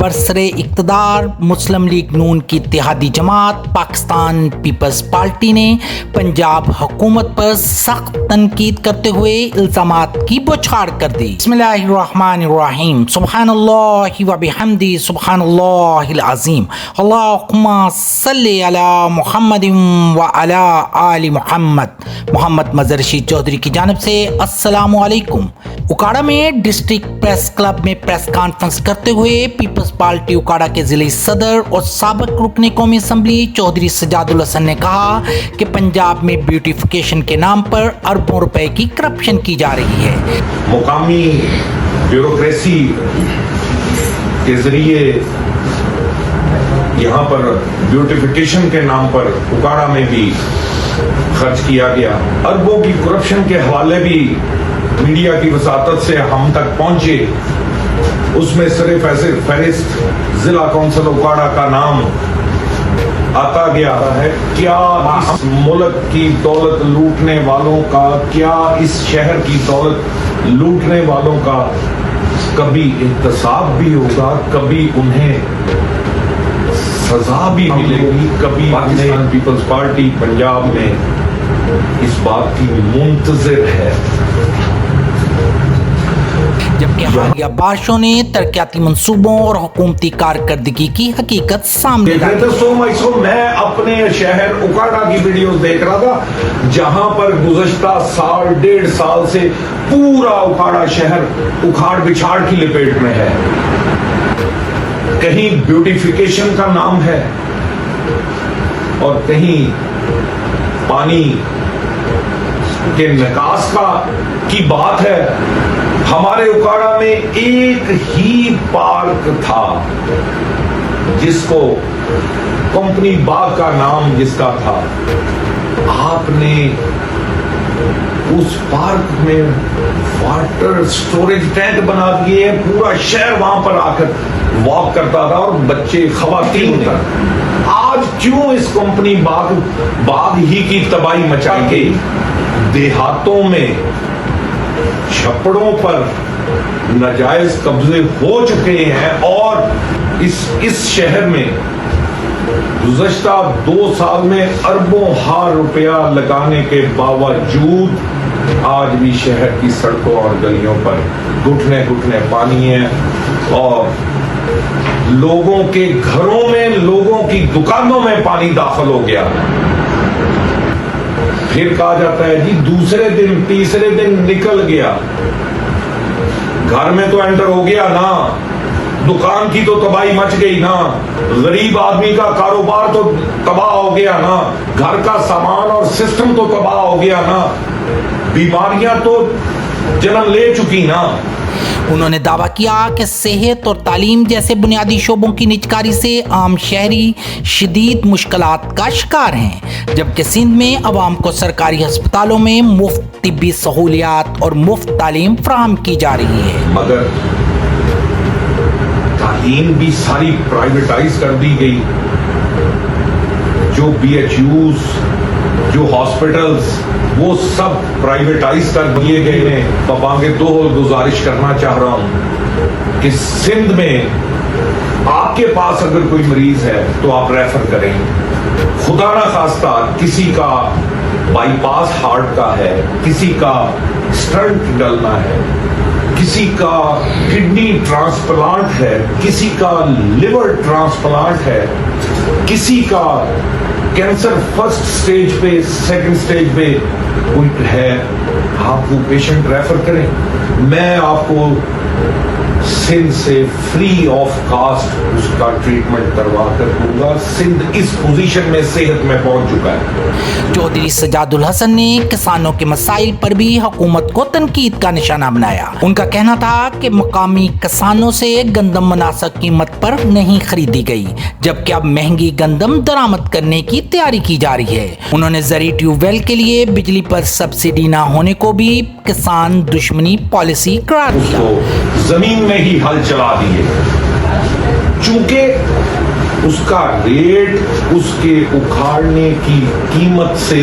برسر اقتدار مسلم لیگ نون کی اتحادی جماعت پاکستان پیپلز پارٹی نے پنجاب حکومت پر سخت تنقید کرتے ہوئے الزامات کی بوچھاڑ کر دی۔ بسم اللہ الرحمن الرحیم، سبحان اللہ و بحمدہ، سبحان اللہ العظیم، اللہم صلی علی محمد و علی آل محمد۔ محمد مظہر رشید چودھری کی جانب سے السلام علیکم۔ اکاڑا میں ڈسٹرکٹ پریس کلب میں پریس کانفرنس کرتے ہوئے پیپلز پارٹی اکاڑا کے ضلعی صدر اور سابق رکن قومی اسمبلی چودھری سجاد الحسن نے کہا کہ پنجاب میں بیوٹیفیکیشن کے نام پر اربوں روپے کی کرپشن کی جا رہی ہے۔ مقامی بیوروکریسی کے ذریعے یہاں پر بیوٹیفیکیشن کے نام پر اکاڑا میں بھی خرچ کیا گیا۔ اربوں کی کرپشن کے حوالے بھی میڈیا کی وساطت سے ہم تک پہنچے، اس میں سر فہرست ضلع کونسل اکاڑا کا نام آتا گیا ہے۔ کیا اس ملک کی دولت لوٹنے والوں کا، کیا اس شہر کی دولت لوٹنے والوں کا کبھی احتساب بھی ہوگا، کبھی انہیں سزا بھی ملے گی؟ کبھی پاکستان پیپلز پارٹی پنجاب میں اس بات کی منتظر ہے۔ جبکہ حالیہ بارشوں نے ترقیاتی منصوبوں اور حکومتی کارکردگی کی حقیقت سامنے لائی۔ میں اپنے شہر اکاڑا کی ویڈیوز دیکھ رہا تھا جہاں پر گزشتہ سال ڈیڑھ سال سے پورا اکاڑا شہر اکھاڑ بچھاڑ کی لپیٹ میں ہے۔ کہیں بیوٹیفیکیشن کا نام ہے اور کہیں پانی کے نکاس کی بات ہے۔ ہمارے اکاڑا میں ایک ہی پارک تھا جس کو کمپنی باغ کا نام جس کا تھا، آپ نے اس پارک میں واٹر سٹوریج ٹینک بنا دیے، پورا شہر وہاں پر آ کر واک کرتا تھا اور بچے خواتین تک۔ آج کیوں اس کمپنی باغ ہی کی تباہی مچا کے دیہاتوں میں چھپڑوں پر ناجائز قبضے ہو چکے ہیں، اور اس شہر میں گزشتہ 2 سال میں اربوں ہار روپیہ لگانے کے باوجود آج بھی شہر کی سڑکوں اور گلیوں پر گھٹنے گھٹنے پانی ہے، اور لوگوں کے گھروں میں، لوگوں کی دکانوں میں پانی داخل ہو گیا۔ پھر کہا جاتا ہے جی دوسرے دن تیسرے دن نکل گیا، گھر میں تو انٹر ہو گیا نا، دکان کی تو تباہی مچ گئی نا، غریب آدمی کا کاروبار تو تباہ ہو گیا نا، گھر کا سامان اور سسٹم تو تباہ ہو گیا نا، بیماریاں تو جنم لے چکی نا۔ انہوں نے دعویٰ کیا کہ صحت اور تعلیم جیسے بنیادی شعبوں کی نجکاری سے عام شہری شدید مشکلات کا شکار ہیں، جبکہ سندھ میں عوام کو سرکاری ہسپتالوں میں مفت طبی سہولیات اور مفت تعلیم فراہم کی جا رہی ہے۔ مگر تعلیم بھی ساری پرائیویٹائز کر دی گئی، جو بی ایچ یوز، جو ہاسپٹلز، وہ سب پرائیویٹائز کر دیے گئے ہیں۔ بابانگے دو گزارش کرنا چاہ رہا ہوں کہ سندھ میں آپ کے پاس اگر کوئی مریض ہے تو آپ ریفر کریں۔ خدا نہ خواستہ کسی کا بائی پاس ہارٹ کا ہے، کسی کا اسٹنٹ ڈلنا ہے، کسی کا کڈنی ٹرانسپلانٹ ہے، کسی کا لیور ٹرانسپلانٹ ہے، کسی کا کینسر فرسٹ سٹیج پہ، سیکنڈ سٹیج پہ کوئی ہے، آپ وہ پیشنٹ ریفر کریں۔ میں آپ کو سندھ سے فری آف کاسٹ اس کا ٹریٹمنٹ کروا کر دوں گا۔ سندھ اس پوزیشن میں صحت میں پہنچ چکا ہے۔ چودھری سجاد الحسن نے کسانوں کے مسائل پر بھی حکومت کو تنقید کا نشانہ بنایا۔ ان کا کہنا تھا کہ مقامی کسانوں سے گندم مناسب قیمت پر نہیں خریدی گئی، جبکہ اب مہنگی گندم درآمد کرنے کی تیاری کی جا رہی ہے۔ انہوں نے زرعی ٹیوب ویل کے لیے بجلی پر سبسڈی نہ ہونے کو بھی کسان دشمنی پالیسی قرار دیا۔ زمین میں ہی ہل چلا دیے، چونکہ اس کا ریٹ اس کے اکھاڑنے کی قیمت سے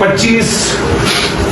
25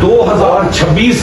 2026